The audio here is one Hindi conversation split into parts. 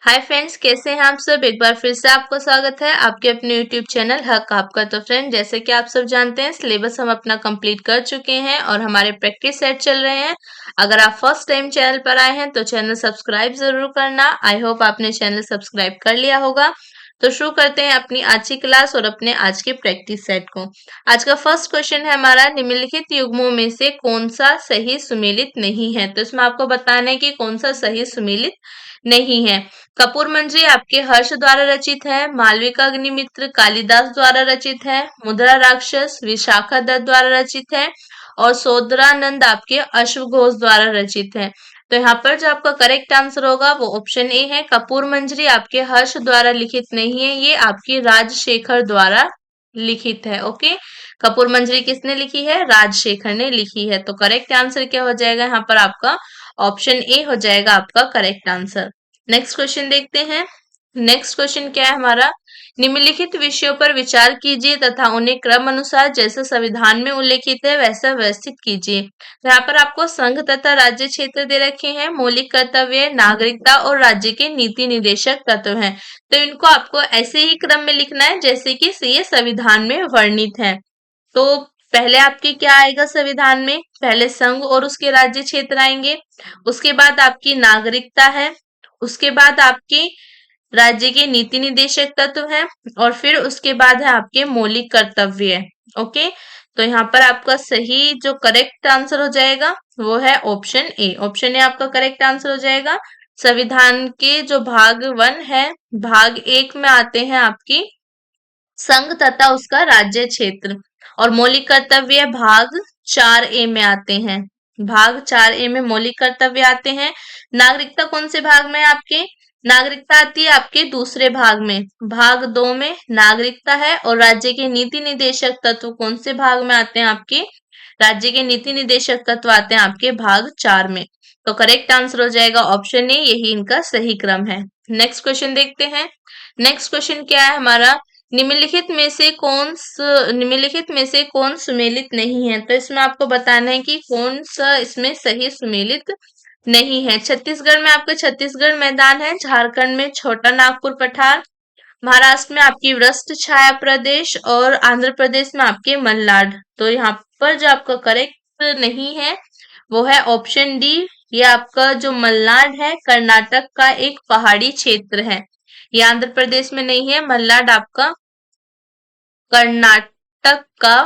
हाय फ्रेंड्स, कैसे हैं आप सब। एक बार फिर से आपको स्वागत है आपके अपने यूट्यूब चैनल हक आपका। तो फ्रेंड, जैसे कि आप सब जानते हैं, सिलेबस हम अपना कंप्लीट कर चुके हैं और हमारे प्रैक्टिस सेट चल रहे हैं। अगर आप फर्स्ट टाइम चैनल पर आए हैं तो चैनल सब्सक्राइब जरूर करना। आई होप आपने चैनल सब्सक्राइब कर लिया होगा। तो शुरू करते हैं अपनी आज की क्लास और अपने आज के प्रैक्टिस सेट को। आज का फर्स्ट क्वेश्चन है हमारा, निम्नलिखित युग्मों में से कौन सा सही सुमेलित नहीं है। तो इसमें आपको बताना है कि कौन सा सही सुमेलित नहीं है। कपूर मंजरी आपके हर्ष द्वारा रचित है, मालविका अग्निमित्र कालिदास द्वारा रचित है, मुद्रा राक्षस विशाखा दत्त द्वारा रचित है और सोदरानंद आपके अश्वघोष द्वारा रचित है। तो यहाँ पर जो आपका करेक्ट आंसर होगा वो ऑप्शन ए है। कपूर मंजरी आपके हर्ष द्वारा लिखित नहीं है, ये आपकी राजशेखर द्वारा लिखित है। ओके, कपूर मंजरी किसने लिखी है? राजशेखर ने लिखी है। तो करेक्ट आंसर क्या हो जाएगा यहाँ पर? आपका ऑप्शन ए हो जाएगा आपका करेक्ट आंसर। नेक्स्ट क्वेश्चन देखते हैं। नेक्स्ट क्वेश्चन क्या है हमारा, निम्नलिखित विषयों पर विचार कीजिए तथा उन्हें क्रम अनुसार जैसा संविधान में उल्लेखित है वैसा व्यवस्थित कीजिए। तो यहाँ पर आपको संघ तथा राज्य क्षेत्र दे रखे हैं, मौलिक कर्तव्य, नागरिकता और राज्य के नीति निर्देशक तत्व हैं। तो इनको आपको ऐसे ही क्रम में लिखना है जैसे कि ये संविधान में वर्णित है। तो पहले आपके क्या आएगा संविधान में? पहले संघ और उसके राज्य क्षेत्र आएंगे, उसके बाद आपकी नागरिकता है, उसके बाद आपकी राज्य के नीति निर्देशक तत्व है और फिर उसके बाद है आपके मौलिक कर्तव्य है। ओके, तो यहाँ पर आपका सही जो करेक्ट आंसर हो जाएगा वो है ऑप्शन ए। ऑप्शन ए आपका करेक्ट आंसर हो जाएगा। संविधान के जो भाग 1 है, भाग 1 में आते हैं आपकी संघ तथा उसका राज्य क्षेत्र, और मौलिक कर्तव्य भाग 4 ए में आते हैं। भाग 4 ए में मौलिक कर्तव्य आते हैं। नागरिकता कौन से भाग में है आपके? नागरिकता आती है आपके दूसरे भाग में, भाग 2 में नागरिकता है। और राज्य के नीति निर्देशक तत्व कौन से भाग में आते हैं आपके? राज्य के नीति निर्देशक तत्व आते हैं आपके भाग 4 में। तो करेक्ट आंसर हो जाएगा ऑप्शन ए, यही इनका सही क्रम है। नेक्स्ट क्वेश्चन देखते हैं। नेक्स्ट क्वेश्चन क्या है हमारा, निम्नलिखित में से कौन सुमेलित नहीं है। तो इसमें आपको बताना है कि कौन सा इसमें सही सुमेलित नहीं है। छत्तीसगढ़ में आपका छत्तीसगढ़ मैदान है, झारखंड में छोटा नागपुर पठार, महाराष्ट्र में आपकी वृष्ट छाया प्रदेश और आंध्र प्रदेश में आपके मल्नाड। तो यहाँ पर जो आपका करेक्ट नहीं है वो है ऑप्शन डी। ये आपका जो मल्नाड है कर्नाटक का एक पहाड़ी क्षेत्र है, ये आंध्र प्रदेश में नहीं है। मल्नाड आपका कर्नाटक का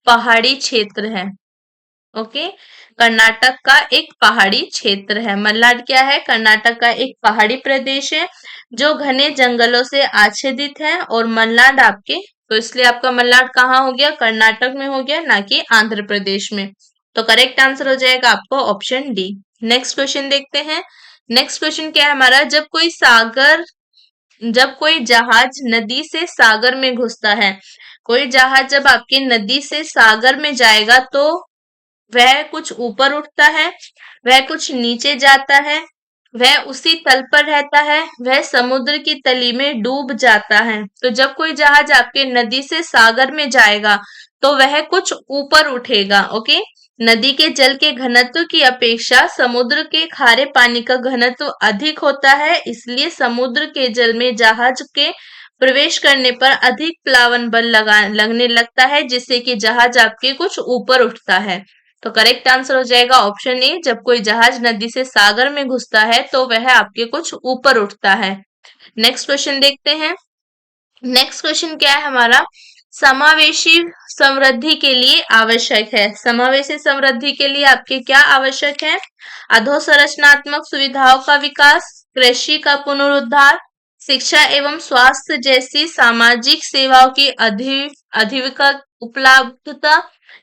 पहाड़ी क्षेत्र है। ओके, कर्नाटक का एक पहाड़ी क्षेत्र है। मल्नाड क्या है? कर्नाटक का एक पहाड़ी प्रदेश है जो घने जंगलों से आच्छादित है। और मल्नाड आपके, तो इसलिए आपका मल्नाड कहाँ हो गया? कर्नाटक में हो गया, ना कि आंध्र प्रदेश में। तो करेक्ट आंसर हो जाएगा आपको ऑप्शन डी। नेक्स्ट क्वेश्चन देखते हैं। नेक्स्ट क्वेश्चन क्या है हमारा, जब कोई जहाज नदी से सागर में घुसता है, कोई जहाज जब आपकी नदी से सागर में जाएगा तो वह कुछ ऊपर उठता है, वह कुछ नीचे जाता है, वह उसी तल पर रहता है, वह समुद्र की तली में डूब जाता है। तो जब कोई जहाज आपके नदी से सागर में जाएगा तो वह कुछ ऊपर उठेगा। ओके, नदी के जल के घनत्व की अपेक्षा समुद्र के खारे पानी का घनत्व अधिक होता है, इसलिए समुद्र के जल में जहाज के प्रवेश करने पर अधिक प्लावन बल लगने लगता है, जिससे कि जहाज आपके कुछ ऊपर उठता है। तो करेक्ट आंसर हो जाएगा ऑप्शन ए। जब कोई जहाज नदी से सागर में घुसता है तो वह आपके कुछ ऊपर उठता है। नेक्स्ट क्वेश्चन देखते हैं। नेक्स्ट क्वेश्चन क्या है हमारा, समावेशी समृद्धि के लिए आवश्यक है। समावेशी समृद्धि के लिए आपके क्या आवश्यक है? अधोसंरचनात्मक सुविधाओं का विकास, कृषि का पुनरुद्धार, शिक्षा एवं स्वास्थ्य जैसी सामाजिक सेवाओं की अधिक उपलब्धता,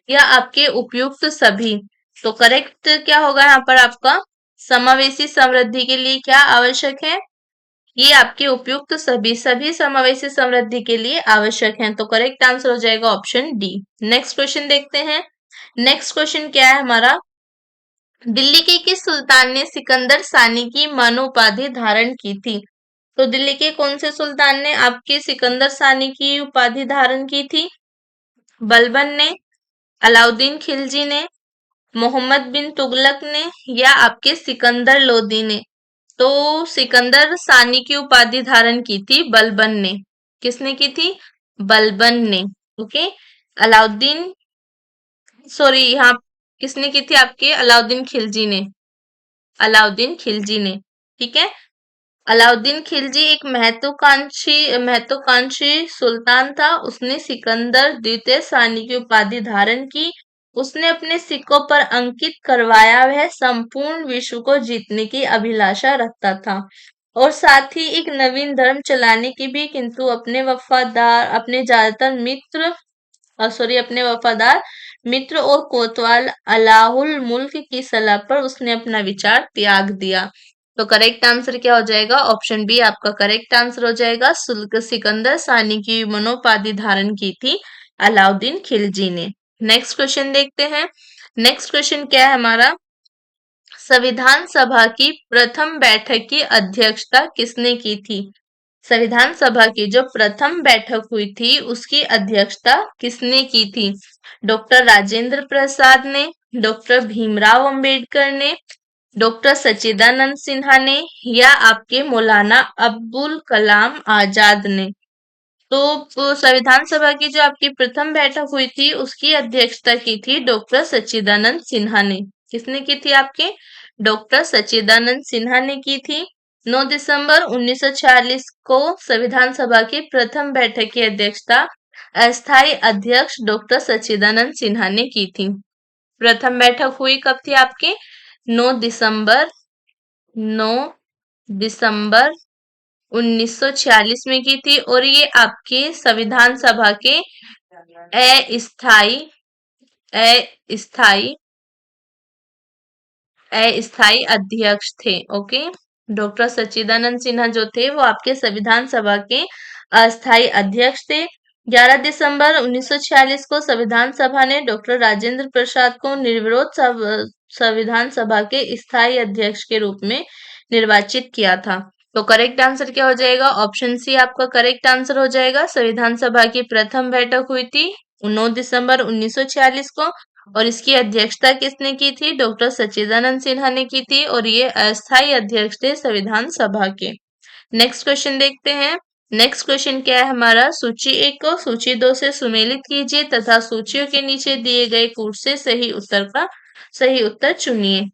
या आपके उपयुक्त सभी। तो करेक्ट क्या होगा यहाँ पर आपका? समावेशी समृद्धि के लिए क्या आवश्यक है? ये आपके उपयुक्त सभी समावेशी समृद्धि के लिए आवश्यक हैं। तो करेक्ट आंसर हो जाएगा ऑप्शन डी। नेक्स्ट क्वेश्चन देखते हैं। नेक्स्ट क्वेश्चन क्या है हमारा, दिल्ली के किस सुल्तान ने सिकंदर सानी की मानो उपाधि धारण की थी। तो दिल्ली के कौन से सुल्तान ने आपके सिकंदर सानी की उपाधि धारण की थी? बलबन ने, अलाउद्दीन खिलजी ने, मोहम्मद बिन तुगलक ने, या आपके सिकंदर लोदी ने। तो सिकंदर सानी की उपाधि धारण की थी बलबन ने। किसने की थी? बलबन ने। ओके। अलाउद्दीन, सॉरी, यहाँ किसने की थी? आपके अलाउद्दीन खिलजी ने। अलाउद्दीन खिलजी ने। ठीक है। अलाउद्दीन खिलजी एक महत्वाकांक्षी सुल्तान था। उसने सिकंदर द्वितीय सानी की उपाधि धारण की। उसने अपने सिक्कों पर अंकित करवाया वह संपूर्ण विश्व को जीतने की अभिलाषा रखता था और साथ ही एक नवीन धर्म चलाने की भी, किंतु अपने वफादार मित्र और कोतवाल अलाउल मुल्क की सलाह पर उसने अपना विचार त्याग दिया। तो करेक्ट आंसर क्या हो जाएगा? ऑप्शन बी आपका करेक्ट आंसर हो जाएगा। सिकंदर सानी की मनोपाधि धारण की थी अलाउद्दीन खिलजी ने। नेक्स्ट क्वेश्चन देखते हैं। नेक्स्ट क्वेश्चन क्या है हमारा? संविधान सभा की प्रथम बैठक की अध्यक्षता किसने की थी? संविधान सभा की जो प्रथम बैठक हुई थी उसकी अध्यक्षता किसने की थी? डॉक्टर राजेंद्र प्रसाद ने, डॉक्टर भीमराव अंबेडकर ने, डॉक्टर सच्चिदानंद सिन्हा ने, या आपके मौलाना अब्दुल कलाम आजाद ने। तो संविधान सभा की जो आपकी प्रथम बैठक हुई थी उसकी अध्यक्षता की थी डॉक्टर सच्चिदानंद सिन्हा ने। किसने की थी? आपके डॉक्टर सच्चिदानंद सिन्हा ने की थी। 9 दिसंबर 1946 को संविधान सभा की प्रथम बैठक की अध्यक्षता अस्थायी अध्यक्ष डॉक्टर सच्चिदानंद सिन्हा ने की थी। प्रथम बैठक हुई कब थी आपके? 9 दिसंबर 9 दिसंबर 1946 में की थी और ये आपके संविधान सभा के अस्थायी अस्थायी अस्थायी अध्यक्ष थे। ओके। डॉक्टर सच्चिदानंद सिन्हा जो थे वो आपके संविधान सभा के अस्थायी अध्यक्ष थे। 11 दिसंबर 1946 को संविधान सभा ने डॉक्टर राजेंद्र प्रसाद को निर्विरोध संविधान सभा के स्थायी अध्यक्ष के रूप में निर्वाचित किया था। तो करेक्ट आंसर क्या हो जाएगा? ऑप्शन सी आपका करेक्ट आंसर हो जाएगा। संविधान सभा की प्रथम बैठक हुई थी 9 दिसंबर 1946 को और इसकी अध्यक्षता किसने की थी? डॉक्टर सच्चिदानंद सिन्हा ने की थी और ये अस्थायी अध्यक्ष थे संविधान सभा के। नेक्स्ट क्वेश्चन देखते हैं। नेक्स्ट क्वेश्चन क्या है हमारा? सूची 1 को सूची 2 से सुमेलित कीजिए तथा सूचियों के नीचे दिए गए कूट से सही उत्तर चुनिए।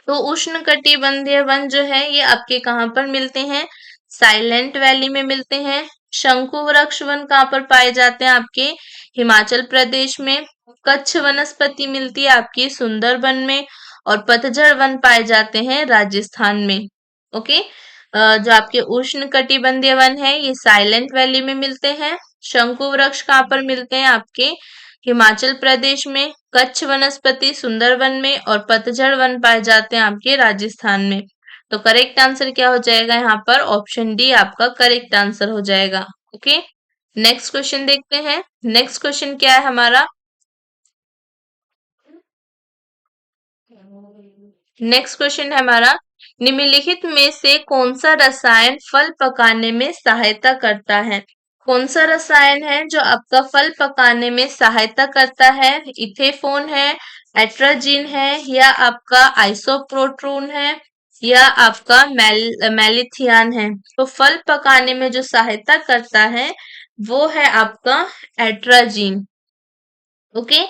तो उष्णकटिबंधीय वन जो है ये आपके कहाँ पर मिलते हैं? साइलेंट वैली में मिलते हैं। शंकु वृक्ष वन कहाँ पर पाए जाते हैं? आपके हिमाचल प्रदेश में। कच्छ वनस्पति मिलती है आपकी सुंदरबन में और पतझड़ वन पाए जाते हैं राजस्थान में। ओके। जो आपके उष्णकटिबंधीय वन है ये साइलेंट वैली में मिलते हैं। शंकु वृक्ष कहाँ पर मिलते हैं? आपके हिमाचल प्रदेश में। कच्छ वनस्पति सुंदरबन में और पतझड़ वन पाए जाते हैं आपके राजस्थान में। तो करेक्ट आंसर क्या हो जाएगा यहाँ पर? ऑप्शन डी आपका करेक्ट आंसर हो जाएगा। ओके। नेक्स्ट क्वेश्चन देखते हैं। नेक्स्ट क्वेश्चन क्या है हमारा? नेक्स्ट क्वेश्चन है हमारा, निम्नलिखित में से कौन सा रसायन फल पकाने में सहायता करता है? कौन सा रसायन है जो आपका फल पकाने में सहायता करता है? इथेफोन है, एट्राजीन है, या आपका आइसोप्रोटून है, या आपका मेलिथियान है। तो फल पकाने में जो सहायता करता है वो है आपका एट्राजीन। ओके।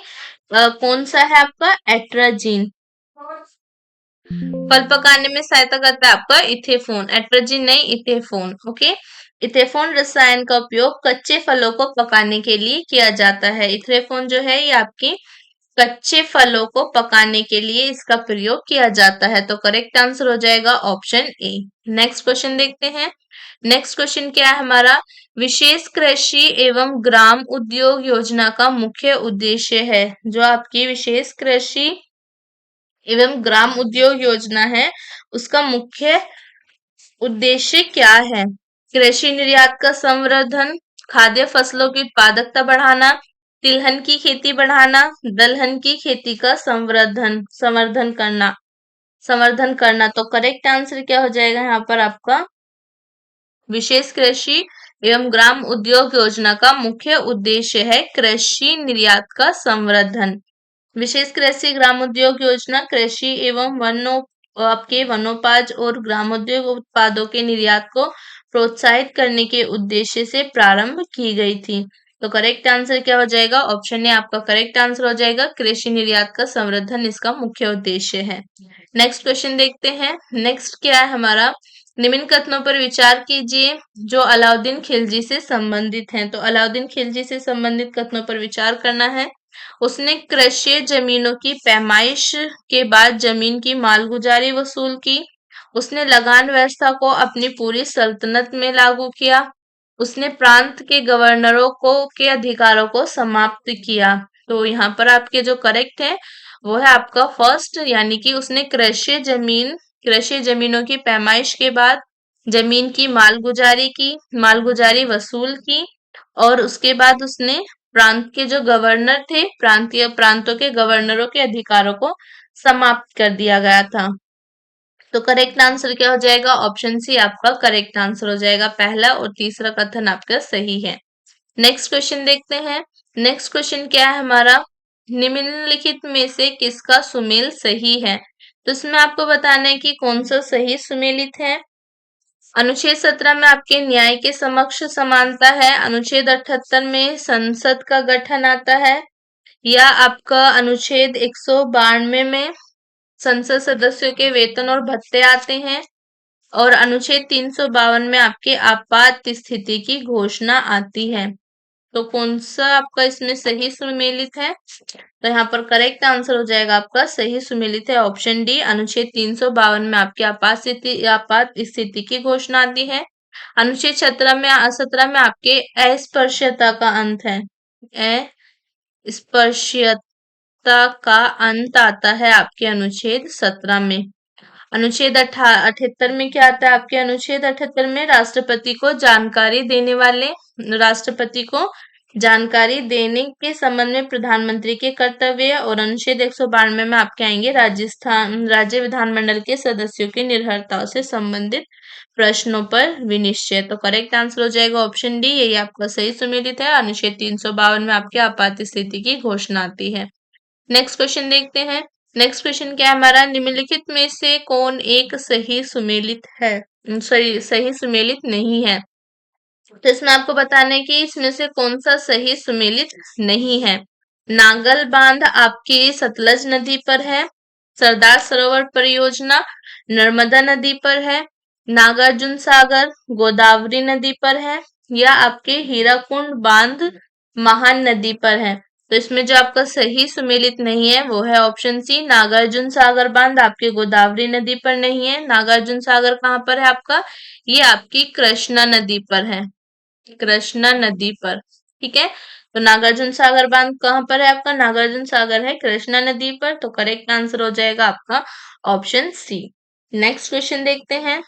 कौन सा है आपका? एट्राजीन। फल पकाने में सहायता करता है आपका इथेफोन, एट्राजीन नहीं, इथेफोन। ओके। इथेफोन रसायन का उपयोग कच्चे फलों को पकाने के लिए किया जाता है। इथेफोन जो है ये आपके कच्चे फलों को पकाने के लिए इसका प्रयोग किया जाता है। तो करेक्ट आंसर हो जाएगा ऑप्शन ए। नेक्स्ट क्वेश्चन देखते हैं। नेक्स्ट क्वेश्चन क्या है हमारा? विशेष कृषि एवं ग्राम उद्योग योजना का मुख्य उद्देश्य है। जो आपकी विशेष कृषि एवं ग्राम उद्योग योजना है उसका मुख्य उद्देश्य क्या है? कृषि निर्यात का संवर्धन, खाद्य फसलों की उत्पादकता बढ़ाना, तिलहन की खेती बढ़ाना, दलहन की खेती का संवर्धन करना। तो करेक्ट आंसर क्या हो जाएगा यहाँ पर आपका? विशेष कृषि एवं ग्राम उद्योग योजना का मुख्य उद्देश्य है कृषि निर्यात का संवर्धन। विशेष कृषि ग्राम उद्योग योजना कृषि एवं आपके वनोपज और ग्रामोद्योग उत्पादों के निर्यात को प्रोत्साहित करने के उद्देश्य से प्रारंभ की गई थी। तो करेक्ट आंसर क्या हो जाएगा? ऑप्शन ए आपका करेक्ट आंसर हो जाएगा। कृषि निर्यात का संवर्धन इसका मुख्य उद्देश्य है। नेक्स्ट क्वेश्चन देखते हैं। नेक्स्ट क्या है हमारा? निम्न कथनों पर विचार कीजिए जो अलाउद्दीन खिलजी से संबंधित हैं। तो अलाउद्दीन खिलजी से संबंधित कथनों पर विचार करना है। उसने कृषि जमीनों की पैमाइश के बाद जमीन की मालगुजारी वसूल की। उसने लगान व्यवस्था को अपनी पूरी सल्तनत में लागू किया। उसने प्रांत के गवर्नरों को के अधिकारों को समाप्त किया। तो यहाँ पर आपके जो करेक्ट है वो है आपका फर्स्ट, यानी कि उसने कृषि जमीनों की पैमाइश के बाद जमीन की मालगुजारी वसूल की, और उसके बाद उसने प्रांत के जो गवर्नर थे, प्रांतों के गवर्नरों के अधिकारों को समाप्त कर दिया गया था। तो करेक्ट आंसर क्या हो जाएगा? ऑप्शन सी आपका करेक्ट आंसर हो जाएगा। पहला और तीसरा कथन आपका सही है। नेक्स्ट क्वेश्चन देखते हैं। नेक्स्ट क्वेश्चन क्या है हमारा? निम्नलिखित में से किसका सुमेल सही है? तो इसमें आपको बताना है कि कौन सा सही सुमेलित है। अनुच्छेद 17 में आपके न्याय के समक्ष समानता है। अनुच्छेद 78 में संसद का गठन आता है, या आपका अनुच्छेद 192 में संसद सदस्यों के वेतन और भत्ते आते हैं, और अनुच्छेद 352 में आपके आपात स्थिति की घोषणा आती है। तो कौन सा आपका इसमें सही सुमेलित है? तो यहाँ पर करेक्ट आंसर हो जाएगा आपका सही सुमेलित है ऑप्शन डी। अनुच्छेद 352 में आपकी आपात स्थिति की घोषणा आती है। अनुच्छेद 17 में आपके अस्पृश्यता का अंत है। अस्पृश्यता का अंत आता है आपके अनुच्छेद 17 में। अनुच्छेद 78 में क्या आता है? आपके अनुच्छेद 78 में राष्ट्रपति को जानकारी देने के संबंध में प्रधानमंत्री के कर्तव्य, और अनुच्छेद 192 में आपके आएंगे राज्य विधानमंडल के सदस्यों की निर्भरता से संबंधित प्रश्नों पर विनिश्चय। तो करेक्ट आंसर हो जाएगा ऑप्शन डी, यही आपका सही सुमेलित है। अनुच्छेद 352 में आपकी आपात स्थिति की घोषणा आती है। नेक्स्ट क्वेश्चन देखते हैं। नेक्स्ट क्वेश्चन क्या है हमारा? निम्नलिखित में से कौन एक सही सुमेलित है, सही सुमेलित नहीं है? तो इसमें आपको बताना है कि इसमें से कौन सा सही सुमेलित नहीं है। नागल बांध आपकी सतलज नदी पर है। सरदार सरोवर परियोजना नर्मदा नदी पर है। नागार्जुन सागर गोदावरी नदी पर है, या आपके हीराकुंड बांध महान नदी पर है। तो इसमें जो आपका सही सुमेलित नहीं है वो है ऑप्शन सी, नागार्जुन सागर बांध आपके गोदावरी नदी पर नहीं है। नागार्जुन सागर कहाँ पर है आपका? ये आपकी कृष्णा नदी पर है, कृष्णा नदी पर। ठीक है, तो नागार्जुन सागर बांध कहाँ पर है आपका? नागार्जुन सागर है कृष्णा नदी पर। तो करेक्ट आंसर हो जाएगा आपका ऑप्शन सी। नेक्स्ट क्वेश्चन देखते हैं।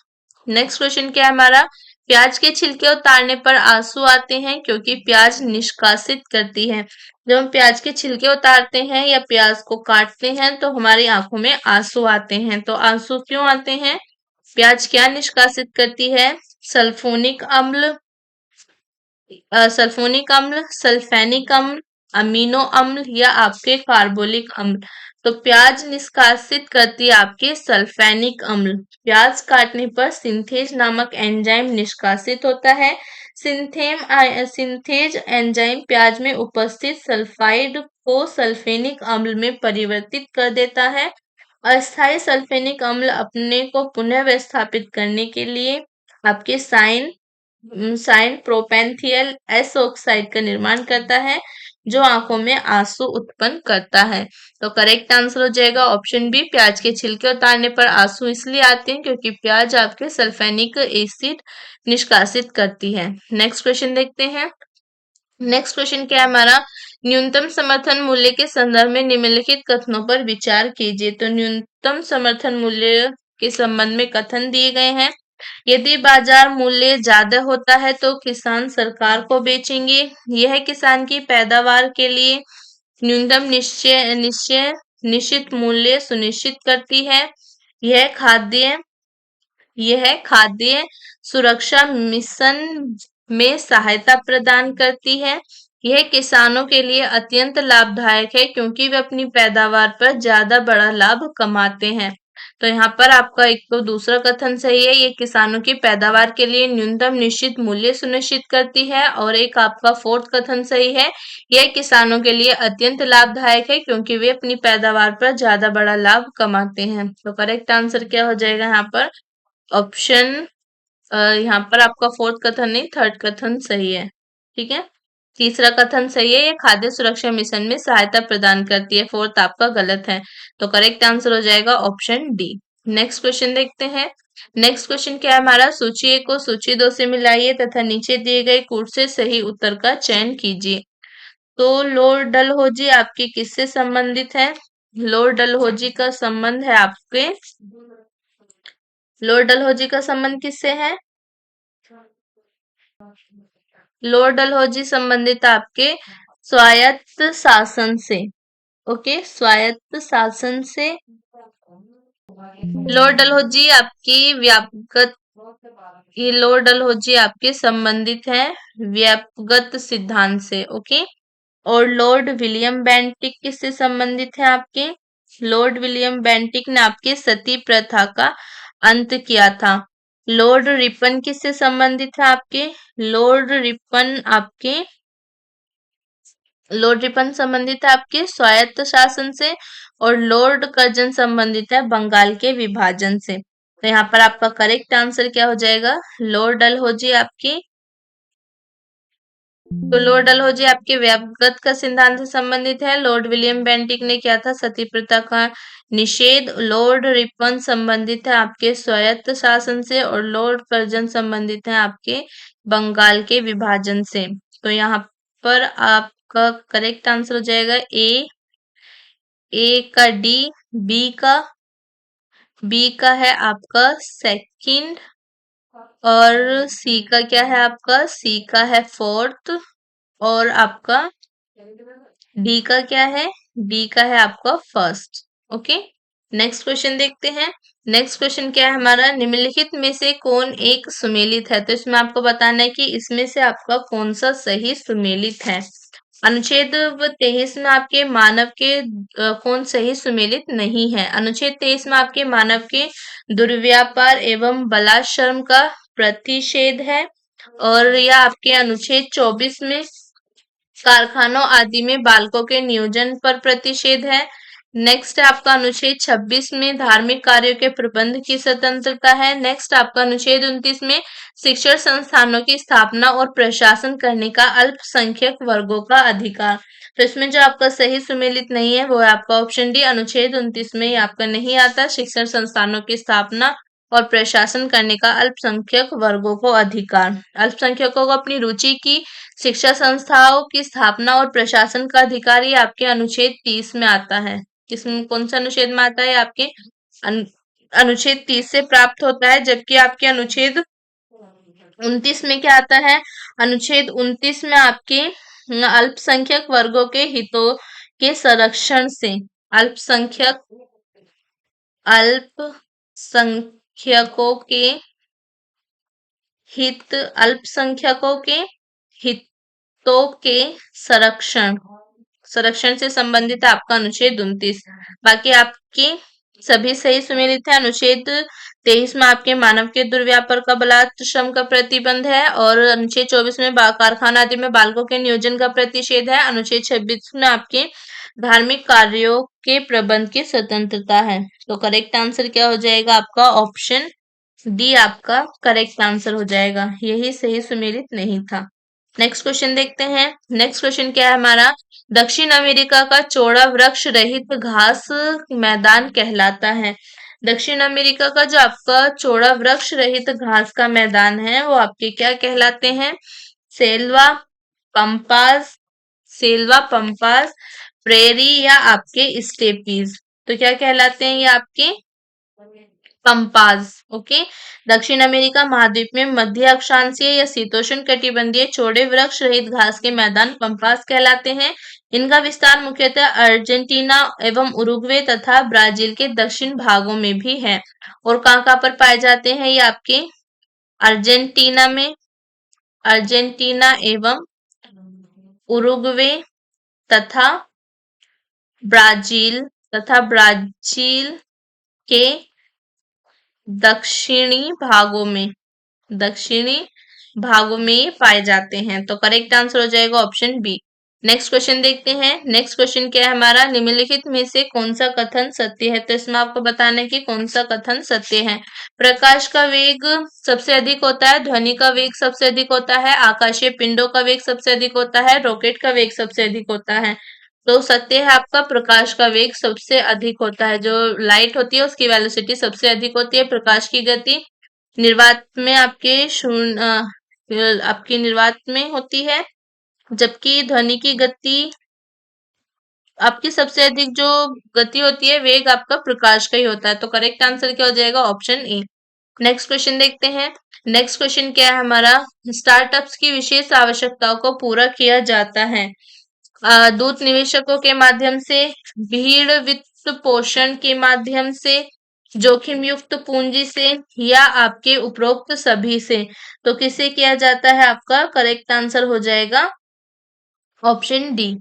नेक्स्ट क्वेश्चन क्या है हमारा? प्याज के छिलके उतारने पर आंसू आते हैं क्योंकि प्याज निष्कासित करती है। जब हम प्याज के छिलके उतारते हैं या प्याज को काटते हैं तो हमारी आंखों में आंसू आते हैं। तो आंसू क्यों आते हैं? प्याज क्या निष्कासित करती है? सल्फोनिक अम्ल, सल्फेनिक अम्ल, अमीनो अम्ल, या आपके कार्बोलिक अम्ल। तो प्याज निष्कासित करती है आपके सल्फेनिक अम्ल। प्याज काटने पर सिंथेज नामक एंजाइम निष्कासित होता है। सिंथेज एंजाइम प्याज में उपस्थित सल्फाइड को सल्फेनिक अम्ल में परिवर्तित कर देता है। अस्थायी सल्फेनिक अम्ल अपने को पुनः व्यवस्थापित करने के लिए आपके साइन प्रोपेंथियल एस ऑक्साइड का निर्माण करता है जो आंखों में आंसू उत्पन्न करता है। तो करेक्ट आंसर हो जाएगा ऑप्शन बी, प्याज के छिलके उतारने पर आंसू इसलिए आते हैं क्योंकि प्याज आपके सल्फेनिक एसिड निष्कासित करती है। नेक्स्ट क्वेश्चन देखते हैं। नेक्स्ट क्वेश्चन क्या है हमारा? न्यूनतम समर्थन मूल्य के संदर्भ में निम्नलिखित कथनों पर विचार कीजिए। तो न्यूनतम समर्थन मूल्य के संबंध में कथन दिए गए हैं। यदि बाजार मूल्य ज्यादा होता है तो किसान सरकार को बेचेंगे। यह किसान की पैदावार के लिए न्यूनतम निश्चित मूल्य सुनिश्चित करती है। यह खाद्य सुरक्षा मिशन में सहायता प्रदान करती है। यह किसानों के लिए अत्यंत लाभदायक है क्योंकि वे अपनी पैदावार पर ज्यादा बड़ा लाभ कमाते हैं। तो यहाँ पर आपका एक तो दूसरा कथन सही है, ये किसानों की पैदावार के लिए न्यूनतम निश्चित मूल्य सुनिश्चित करती है। और एक आपका फोर्थ कथन सही है, यह किसानों के लिए अत्यंत लाभदायक है क्योंकि वे अपनी पैदावार पर ज्यादा बड़ा लाभ कमाते हैं। तो करेक्ट आंसर क्या हो जाएगा यहाँ पर? ऑप्शन यहाँ पर आपका फोर्थ कथन नहीं, थर्ड कथन सही है। ठीक है, तीसरा कथन सही है, ये खाद्य सुरक्षा मिशन में सहायता प्रदान करती है। फोर्थ आपका गलत है। तो करेक्ट आंसर हो जाएगा ऑप्शन डी। नेक्स्ट क्वेश्चन देखते हैं। नेक्स्ट क्वेश्चन क्या है हमारा? सूची 1 को सूची 2 से मिलाइए तथा नीचे दिए गए कूट से सही उत्तर का चयन कीजिए। तो लॉर्ड डलहौजी आपके किससे संबंधित है? लॉर्ड डलहौजी का संबंध है आपके, लॉर्ड डलहौजी का संबंध किससे है? लॉर्ड डलहौजी संबंधित आपके स्वायत्त शासन से। ओके, स्वायत्त शासन से लॉर्ड डलहौजी आपकी व्यापक, ये लॉर्ड डलहौजी आपके संबंधित है व्यापकगत सिद्धांत से। ओके, और लॉर्ड विलियम बेंटिक किससे संबंधित है आपके? लॉर्ड विलियम बेंटिक ने आपके सती प्रथा का अंत किया था। लॉर्ड रिपन किससे संबंधित है आपके? लॉर्ड रिपन आपके, लॉर्ड रिपन संबंधित है आपके स्वायत्त शासन से। और लॉर्ड कर्जन संबंधित है बंगाल के विभाजन से। तो यहाँ पर आपका करेक्ट आंसर क्या हो जाएगा? लॉर्ड डलहौजी आपकी, तो लॉर्ड डलहौजी आपके व्यापकगत का सिद्धांत से संबंधित है। लॉर्ड विलियम बेंटिक ने किया था सती प्रथा का निषेध। लॉर्ड रिपन संबंधित है आपके स्वायत्त शासन से। और लॉर्ड कर्जन संबंधित है आपके बंगाल के विभाजन से। तो यहाँ पर आपका करेक्ट आंसर हो जाएगा ए का डी, बी का है आपका सेकंड, और सी का क्या है आपका? सी का है फोर्थ, और आपका डी का क्या है? डी का है आपका फर्स्ट। ओके, नेक्स्ट क्वेश्चन देखते हैं। नेक्स्ट क्वेश्चन क्या है हमारा? निम्नलिखित में से कौन एक सुमेलित है? तो इसमें आपको बताना है कि इसमें से आपका कौन सा सही सुमेलित है। अनुच्छेद 23 में आपके मानव के कौन सही सुमेलित नहीं है? अनुच्छेद 23 में आपके मानव के दुर्व्यापार एवं बलात्श्रम का प्रतिषेध है। और यह आपके अनुच्छेद 24 में कारखानों आदि में बालकों के नियोजन पर प्रतिषेध है। नेक्स्ट है आपका अनुच्छेद 26 में धार्मिक कार्यों के प्रबंध की स्वतंत्रता है। नेक्स्ट आपका अनुच्छेद 29 में शिक्षण संस्थानों की स्थापना और प्रशासन करने का अल्पसंख्यक वर्गों का अधिकार। तो इसमें जो आपका सही सुमेलित नहीं है वो है आपका ऑप्शन डी। अनुच्छेद 29 में ही आपका नहीं आता शिक्षण संस्थानों की स्थापना और प्रशासन करने का अल्पसंख्यक वर्गों को अधिकार। अल्पसंख्यकों को अपनी रुचि की शिक्षा संस्थाओं की स्थापना और प्रशासन का अधिकार ये आपके अनुच्छेद 30 में आता है। किसमें, कौन सा अनुच्छेद में आता है? आपके अनुच्छेद 30 से प्राप्त होता है। जबकि आपके अनुच्छेद 29 में क्या आता है? अनुच्छेद 29 में आपके अल्पसंख्यक वर्गों के हितों के संरक्षण से, अल्पसंख्यक अल्पसंख्यकों के हित, अल्पसंख्यकों के हितों के संरक्षण संरक्षण से संबंधित है आपका अनुच्छेद 29। बाकी आपकी सभी सही सुमेलित है। अनुच्छेद 23 में आपके मानव के दुर्व्यापार का बलात्श्रम का प्रतिबंध है। और अनुच्छेद 24 में कारखाना आदि में बालकों के नियोजन का प्रतिषेध है। अनुच्छेद 26 में आपके धार्मिक कार्यों के प्रबंध की स्वतंत्रता है। तो करेक्ट आंसर क्या हो जाएगा आपका? ऑप्शन डी आपका करेक्ट आंसर हो जाएगा। यही सही सुमेलित नहीं था। नेक्स्ट क्वेश्चन देखते हैं। नेक्स्ट क्वेश्चन क्या है हमारा? दक्षिण अमेरिका का चौड़ा वृक्ष रहित घास मैदान कहलाता है। दक्षिण अमेरिका का जो आपका चौड़ा वृक्ष रहित घास का मैदान है वो आपके क्या कहलाते हैं? Selva pampas, Selva pampas, prairie या आपके स्टेपीज। तो क्या कहलाते हैं ये आपके? पंपाज। ओके, दक्षिण अमेरिका महाद्वीप में मध्य अक्षांशीय या शीतोष्ण कटिबंधीय चौड़े वृक्ष रहित घास के मैदान पंपास कहलाते हैं। इनका विस्तार मुख्यतः अर्जेंटीना एवं उरुग्वे तथा ब्राजील के दक्षिण भागों में भी है। और कहाँ पर पाए जाते हैं ये आपके? अर्जेंटीना में, अर्जेंटीना एवं उरुग्वे तथा ब्राजील के दक्षिणी भागों में, दक्षिणी भागों में ये पाए जाते हैं। तो करेक्ट आंसर हो जाएगा ऑप्शन बी। नेक्स्ट क्वेश्चन देखते हैं। नेक्स्ट क्वेश्चन क्या है हमारा, निम्नलिखित में से कौन सा कथन सत्य है। तो इसमें आपको बताना है कि कौन सा कथन सत्य है। प्रकाश का वेग सबसे अधिक होता है, ध्वनि का वेग सबसे अधिक होता है, आकाशीय पिंडों का वेग सबसे अधिक होता है, रॉकेट का वेग सबसे अधिक होता है। तो सत्य है आपका प्रकाश का वेग सबसे अधिक होता है। जो लाइट होती है उसकी वेलोसिटी सबसे अधिक होती है। प्रकाश की गति निर्वात में आपकी निर्वात में होती है, जबकि ध्वनि की गति आपकी सबसे अधिक जो गति होती है, वेग आपका प्रकाश का ही होता है। तो करेक्ट आंसर क्या हो जाएगा, ऑप्शन ए। नेक्स्ट क्वेश्चन देखते हैं। नेक्स्ट क्वेश्चन क्या है हमारा, स्टार्टअप्स की विशेष आवश्यकताओं को पूरा किया जाता है दूत निवेशकों के माध्यम से, भीड़ वित्त पोषण के माध्यम से, जोखिम युक्त पूंजी से, या आपके उपरोक्त सभी से। तो किसे किया जाता है, आपका करेक्ट आंसर हो जाएगा ऑप्शन डी,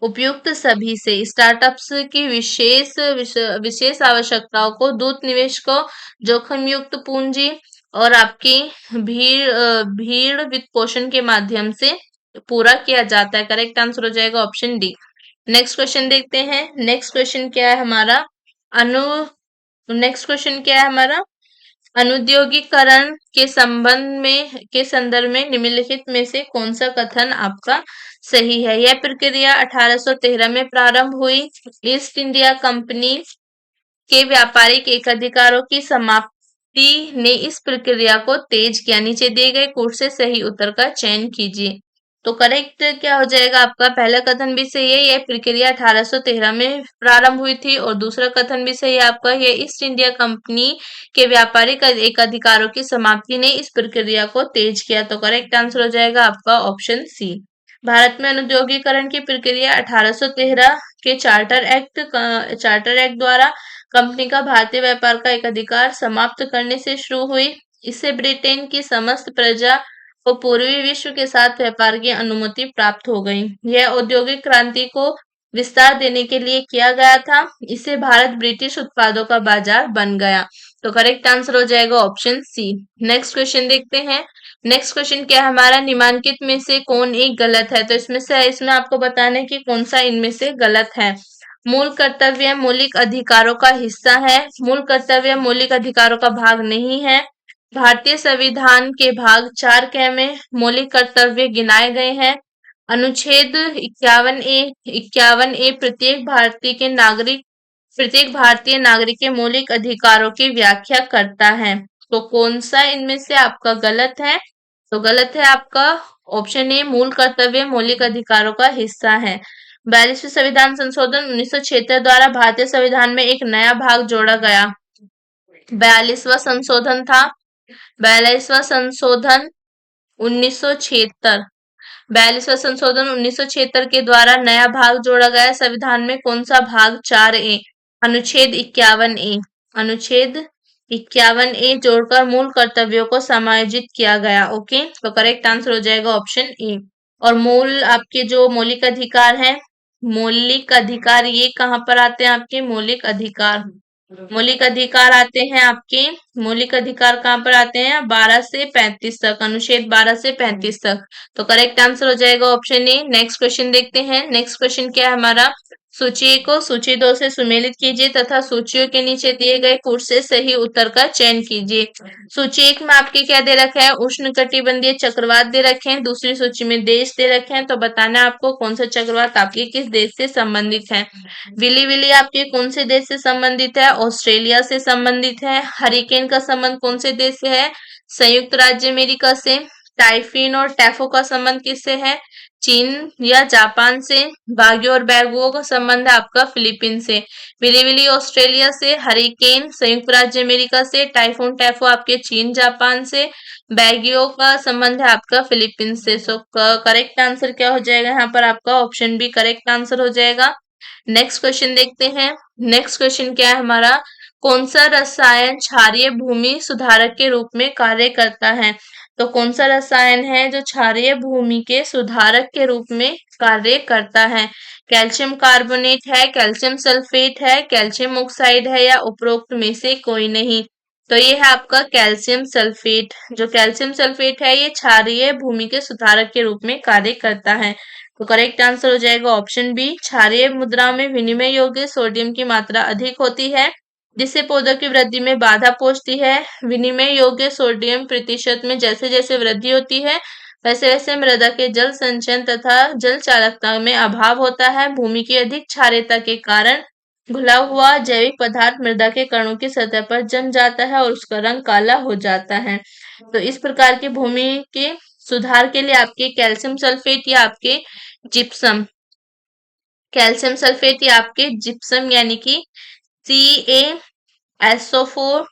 उपयुक्त सभी से। स्टार्टअप्स की विशेष आवश्यकताओं को दूत निवेशकों, जोखिम युक्त पूंजी और आपकी भीड़ वित्त पोषण के माध्यम से पूरा किया जाता है। करेक्ट आंसर हो जाएगा ऑप्शन डी। नेक्स्ट क्वेश्चन देखते हैं। नेक्स्ट क्वेश्चन क्या है हमारा, अनु नेक्स्ट क्वेश्चन क्या है हमारा, अनुद्योगीकरण के संदर्भ में निम्नलिखित में से कौन सा कथन आपका सही है। यह प्रक्रिया 1813 में प्रारंभ हुई। ईस्ट इंडिया कंपनी के व्यापारिक एकाधिकारों की समाप्ति ने इस प्रक्रिया को तेज किया। नीचे दिए गए कोर्स से सही उत्तर का चयन कीजिए। तो करेक्ट क्या हो जाएगा आपका, पहला कथन भी सही है, यह प्रक्रिया 1813 में प्रारंभ हुई थी। और दूसरा कथन भी सही है आपका, यह ईस्ट इंडिया कंपनी के व्यापारिक एकाधिकारों की समाप्ति ने इस प्रक्रिया को तेज किया। तो करेक्ट आंसर हो जाएगा आपका ऑप्शन सी। भारत में अनुद्योगीकरण की प्रक्रिया 1813 के चार्टर एक्ट द्वारा कंपनी का भारतीय व्यापार का एकाधिकार समाप्त करने से शुरू हुई। इससे ब्रिटेन की समस्त प्रजा को पूर्वी विश्व के साथ व्यापार की अनुमति प्राप्त हो गई। यह औद्योगिक क्रांति को विस्तार देने के लिए किया गया था। इससे भारत ब्रिटिश उत्पादों का बाजार बन गया। तो करेक्ट आंसर हो जाएगा ऑप्शन सी। नेक्स्ट क्वेश्चन देखते हैं। नेक्स्ट क्वेश्चन क्या है हमारा, निम्नलिखित में से कौन एक गलत है। तो इसमें आपको बताना है कि कौन सा इनमें से गलत है। मूल कर्तव्य मौलिक अधिकारों का हिस्सा है। मूल कर्तव्य मौलिक अधिकारों का भाग नहीं है। भारतीय संविधान के भाग 4 में मौलिक कर्तव्य गिनाए गए हैं। अनुच्छेद 51A प्रत्येक भारतीय नागरिक के मौलिक अधिकारों की व्याख्या करता है। तो कौन सा इनमें से आपका गलत है, तो गलत है आपका ऑप्शन ए, मूल कर्तव्य मौलिक अधिकारों का हिस्सा है। 42वें संविधान संशोधन 1976 द्वारा भारतीय संविधान में एक नया भाग जोड़ा गया। 42वां संशोधन था, 42वां संशोधन 1976, 42वां संशोधन 1976 के द्वारा नया भाग जोड़ा गया संविधान में। कौन सा भाग, 4A, अनुच्छेद 51A, अनुच्छेद 51A जोड़कर मूल कर्तव्यों को समायोजित किया गया। ओके, तो करेक्ट आंसर हो जाएगा ऑप्शन ए। और मूल आपके जो मौलिक अधिकार हैं, मौलिक अधिकार ये कहाँ पर आते हैं आपके, मौलिक अधिकार आते हैं आपके, मौलिक अधिकार कहाँ पर आते हैं, 12 से 35 तक, अनुच्छेद 12 से 35 तक। तो करेक्ट आंसर हो जाएगा ऑप्शन ए। नेक्स्ट क्वेश्चन देखते हैं। नेक्स्ट क्वेश्चन क्या है हमारा, सूची 1 को सूची 2 से सुमेलित कीजिए तथा सूचियों के नीचे दिए गए कोड से सही उत्तर का चयन कीजिए। सूची 1 में आपके क्या दे रखा है, उष्णकटिबंधीय चक्रवात दे रखे हैं। दूसरी सूची में देश दे रखे हैं। तो बताना है आपको कौन सा चक्रवात आपके किस देश से संबंधित है। विली विली आपके कौन से देश से संबंधित है, ऑस्ट्रेलिया से संबंधित है। हरिकेन का संबंध कौन से देश से है, संयुक्त राज्य अमेरिका से। टाइफिन और टैफो का संबंध किससे है, चीन या जापान से। बागियो और बैगुओ का संबंध है आपका फिलीपींस से। विली ऑस्ट्रेलिया से, हरिकेन संयुक्त राज्य अमेरिका से, टाइफून टैफो आपके चीन जापान से, बैगियो का संबंध है आपका फिलीपींस से। सो करेक्ट आंसर क्या हो जाएगा यहाँ पर आपका, ऑप्शन बी करेक्ट आंसर हो जाएगा। नेक्स्ट क्वेश्चन देखते हैं। नेक्स्ट क्वेश्चन क्या है हमारा, कौन सा रसायन क्षारीय भूमि सुधारक के रूप में कार्य करता है। तो कौन सा रसायन है जो क्षारीय भूमि के सुधारक के रूप में कार्य करता है। कैल्शियम कार्बोनेट है, कैल्शियम सल्फेट है, कैल्शियम ऑक्साइड है, या उपरोक्त में से कोई नहीं। तो ये है आपका कैल्शियम सल्फेट। जो कैल्शियम सल्फेट है ये क्षारीय भूमि के सुधारक के रूप में कार्य करता है। तो करेक्ट आंसर हो जाएगा ऑप्शन बी। क्षारीय मुद्रा में विनिमय योग्य सोडियम की मात्रा अधिक होती है, जिससे पौधों की वृद्धि में बाधा पहुंचती है। विनिमय योग्य सोडियम प्रतिशत में जैसे जैसे वृद्धि होती है, वैसे वैसे मृदा के जल संचयन तथा जल चालकता में अभाव होता है। भूमि की अधिक क्षारीयता के कारण घुला हुआ जैविक पदार्थ मृदा के कणों की सतह पर जम जाता है और उसका रंग काला हो जाता है। तो इस प्रकार की भूमि के सुधार के लिए आपके कैल्शियम सल्फेट या आपके जिप्सम, कैल्शियम सल्फेट या आपके जिप्सम यानी कि CaSO4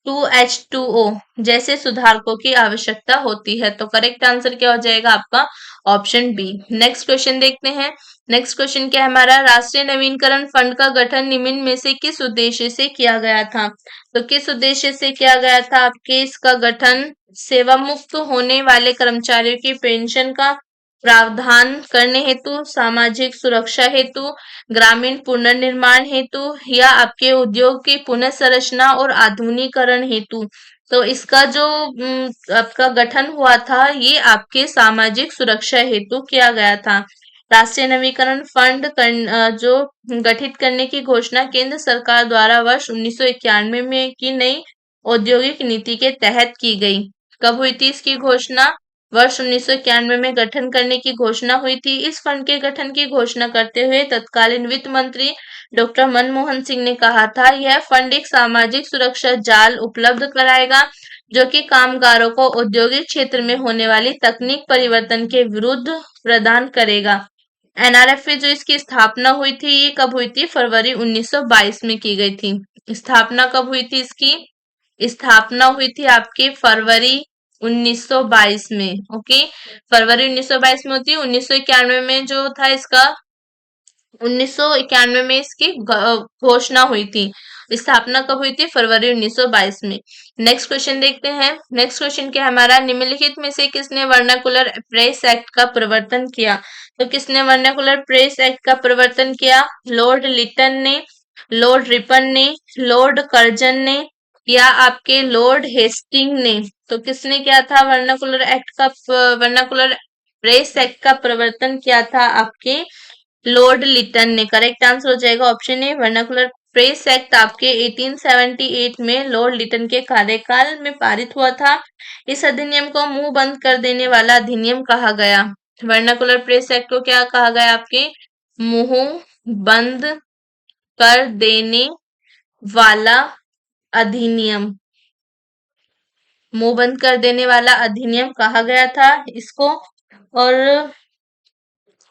2H2O जैसे सुधारकों की आवश्यकता होती है। तो करेक्ट आंसर क्या हो जाएगा आपका ऑप्शन बी। नेक्स्ट क्वेश्चन देखते हैं। नेक्स्ट क्वेश्चन क्या है हमारा, राष्ट्रीय नवीनकरण फंड का गठन निम्न में से किस उद्देश्य से किया गया था। तो किस उद्देश्य से किया गया था आपके इसका गठन, सेवा मुक्त होने वाले कर्मचारियों की पेंशन का प्रावधान करने हेतु, सामाजिक सुरक्षा हेतु, ग्रामीण पुनर्निर्माण हेतु, या आपके उद्योग की पुनः संरचना और आधुनिकीकरण हेतु। तो इसका जो आपका गठन हुआ था ये आपके सामाजिक सुरक्षा हेतु किया गया था। राष्ट्रीय नवीकरण फंड जो गठित करने की घोषणा केंद्र सरकार द्वारा वर्ष 1991 में की नई औद्योगिक नीति के तहत की गई। कब हुई थी इसकी घोषणा, वर्ष 1991 में गठन करने की घोषणा हुई थी। इस फंड के गठन की घोषणा करते हुए तत्कालीन वित्त मंत्री डॉक्टर मनमोहन सिंह ने कहा था, यह फंड एक सामाजिक सुरक्षा जाल उपलब्ध कराएगा जो कि कामगारों को औद्योगिक क्षेत्र में होने वाली तकनीक परिवर्तन के विरुद्ध प्रदान करेगा। एनआरएफए जो इसकी स्थापना हुई थी ये कब हुई थी, फरवरी 1922 में की गई थी। स्थापना कब हुई थी इसकी, स्थापना हुई थी आपके फरवरी 1922 में। ओके, फरवरी 1922 में होती है। 1991 में जो था इसका, 1991 में इसकी घोषणा हुई थी। स्थापना कब हुई थी, फरवरी 1922 में। नेक्स्ट क्वेश्चन देखते हैं। नेक्स्ट क्वेश्चन क्या है हमारा, निम्नलिखित में से किसने वर्नाकुलर प्रेस एक्ट का प्रवर्तन किया। तो किसने वर्नाकुलर प्रेस एक्ट का प्रवर्तन किया, लॉर्ड लिटन ने, लॉर्ड रिपन ने, लॉर्ड कर्जन ने, या आपके लॉर्ड हेस्टिंग ने। तो किसने किया था वर्नाकुलर एक्ट का, वर्नाकुलर प्रेस एक्ट का प्रवर्तन किया था आपके लॉर्ड लिटन ने। करेक्ट आंसर हो जाएगा option A, vernacular press act आपके 1878 में लॉर्ड लिटन के कार्यकाल में पारित हुआ था। इस अधिनियम को मुंह बंद कर देने वाला अधिनियम कहा गया। वर्नाकुलर प्रेस एक्ट को क्या कहा गया आपके, मुंह बंद कर देने वाला अधिनियम, मुंह बंद कर देने वाला अधिनियम कहा गया था इसको। और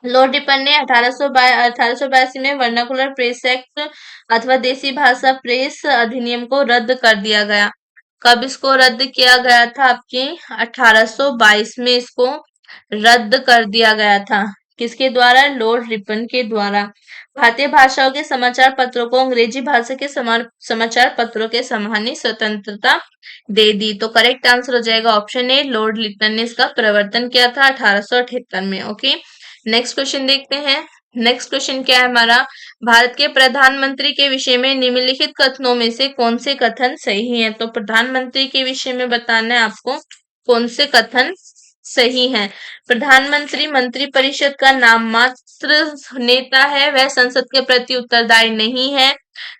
लॉर्ड रिपन ने 1882 में वर्नाकुलर प्रेस एक्ट अथवा देसी भाषा प्रेस अधिनियम को रद्द कर दिया गया। कब इसको रद्द किया गया था आपके, 1822 में इसको रद्द कर दिया गया था। किसके द्वारा, लॉर्ड रिपन के द्वारा। भारतीय भाषाओं के समाचार पत्रों को अंग्रेजी भाषा के समाचार पत्रों के समान ही स्वतंत्रता दे दी। तो करेक्ट आंसर हो जाएगा ऑप्शन ए, लॉर्ड लिटन ने इसका प्रवर्तन किया था 1878 में। ओके, नेक्स्ट क्वेश्चन देखते हैं। नेक्स्ट क्वेश्चन क्या है हमारा, भारत के प्रधानमंत्री के विषय में निम्नलिखित कथनों में से कौन से कथन सही हैं। तो प्रधानमंत्री के विषय में बताना है आपको कौन से कथन सही हैं। प्रधानमंत्री मंत्रिपरिषद का नाम मात्र नेता है, वह संसद के प्रति उत्तरदायी नहीं है,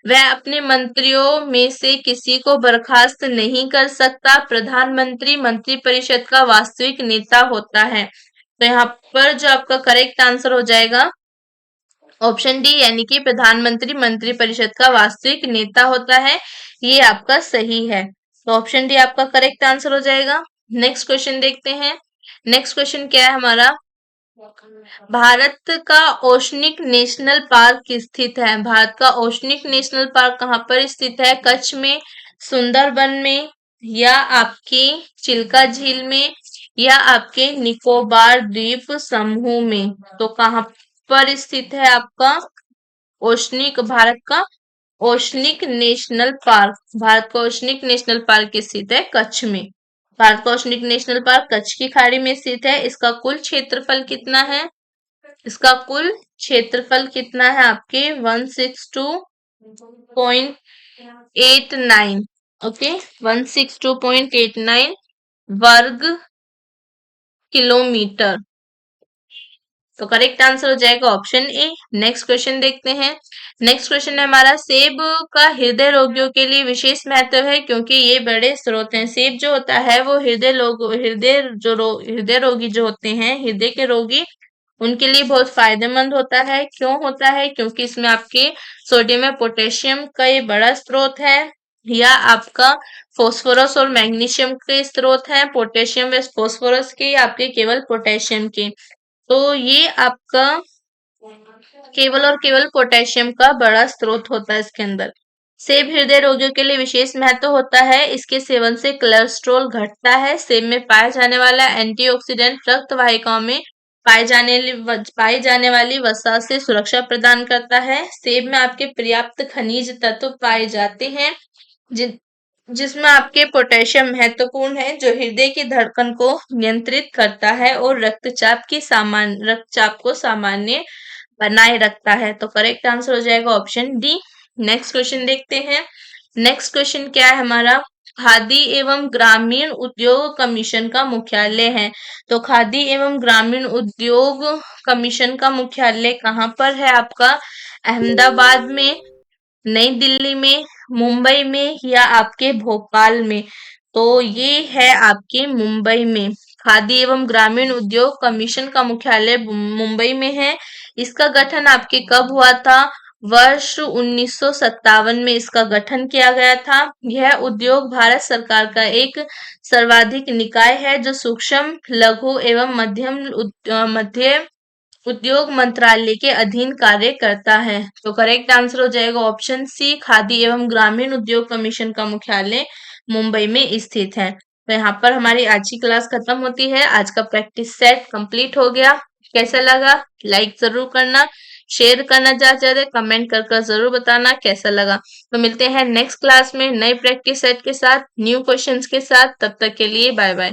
वह अपने मंत्रियों में से किसी को बर्खास्त नहीं कर सकता। प्रधानमंत्री मंत्रिपरिषद का वास्तविक नेता होता है। तो यहाँ पर जो आपका करेक्ट आंसर हो जाएगा ऑप्शन डी, यानी कि प्रधानमंत्री मंत्रिपरिषद का वास्तविक नेता होता है, ये आपका सही है। तो ऑप्शन डी आपका करेक्ट आंसर हो जाएगा। नेक्स्ट क्वेश्चन देखते हैं। नेक्स्ट क्वेश्चन क्या है हमारा, भारत का ओशनिक नेशनल पार्क स्थित है। भारत का ओशनिक नेशनल पार्क कहाँ पर स्थित है, कच्छ में, सुंदरबन में, या आपके चिल्का झील में, या आपके निकोबार द्वीप समूह में। तो कहाँ पर स्थित है आपका ओशनिक, भारत का ओशनिक नेशनल पार्क, भारत का ओशनिक नेशनल पार्क स्थित है कच्छ में। भारत का ओशनिक नेशनल पार्क कच्छ की खाड़ी में स्थित है। इसका कुल क्षेत्रफल कितना है, इसका कुल क्षेत्रफल कितना है आपके 162.89। ओके, 162.89 वर्ग किलोमीटर। तो करेक्ट आंसर हो जाएगा ऑप्शन ए। नेक्स्ट क्वेश्चन देखते हैं। नेक्स्ट क्वेश्चन है हमारा, सेब का हृदय रोगियों के लिए विशेष महत्व है क्योंकि ये बड़े स्रोत हैं। सेब जो होता है वो हृदय रोगी जो होते हैं, हृदय के रोगी, उनके लिए बहुत फायदेमंद होता है। क्यों होता है? क्योंकि इसमें आपके सोडियम और पोटेशियम का ये बड़ा स्रोत है, या आपका फोस्फोरस और मैग्नीशियम के स्रोत है, पोटेशियम व फोस्फोरस के, या आपके केवल पोटेशियम के। तो ये आपका केवल और केवल पोटेशियम का बड़ा स्रोत होता है इसके अंदर। सेब हृदय रोगियों के लिए विशेष महत्व होता है। इसके सेवन से कोलेस्ट्रॉल घटता है। सेब में पाया जाने वाला एंटीऑक्सीडेंट रक्त वाहिकाओं में पाई जाने वाली वसा से सुरक्षा प्रदान करता है। सेब में आपके पर्याप्त खनिज तत्व पाए जाते हैं, जिसमें आपके पोटेशियम महत्वपूर्ण है, जो हृदय की धड़कन को नियंत्रित करता है और रक्तचाप को सामान्य बनाए रखता है। तो करेक्ट आंसर हो जाएगा ऑप्शन डी। नेक्स्ट क्वेश्चन देखते हैं। नेक्स्ट क्वेश्चन क्या है हमारा, खादी एवं ग्रामीण उद्योग कमीशन का मुख्यालय है। तो खादी एवं ग्रामीण उद्योग कमीशन का मुख्यालय कहाँ पर है आपका? अहमदाबाद में, नई दिल्ली में, मुंबई में, या आपके भोपाल में? तो ये है आपके मुंबई में। खादी एवं ग्रामीण उद्योग कमीशन का मुख्यालय मुंबई में है। इसका गठन आपके कब हुआ था? वर्ष 1957 में इसका गठन किया गया था। यह उद्योग भारत सरकार का एक सर्वाधिक निकाय है जो सूक्ष्म, लघु एवं मध्य उद्योग मंत्रालय के अधीन कार्य करता है। तो करेक्ट आंसर हो जाएगा ऑप्शन सी, खादी एवं ग्रामीण उद्योग कमीशन का मुख्यालय मुंबई में स्थित है। तो यहाँ पर हमारी आज की क्लास खत्म होती है। आज का प्रैक्टिस सेट कंप्लीट हो गया। कैसा लगा? लाइक जरूर करना, शेयर करना, ज्यादा से ज्यादा कमेंट कर जरूर बताना कैसा लगा। तो मिलते हैं नेक्स्ट क्लास में नए प्रैक्टिस सेट के साथ, न्यू क्वेश्चंस के साथ। तब तक के लिए बाय बाय।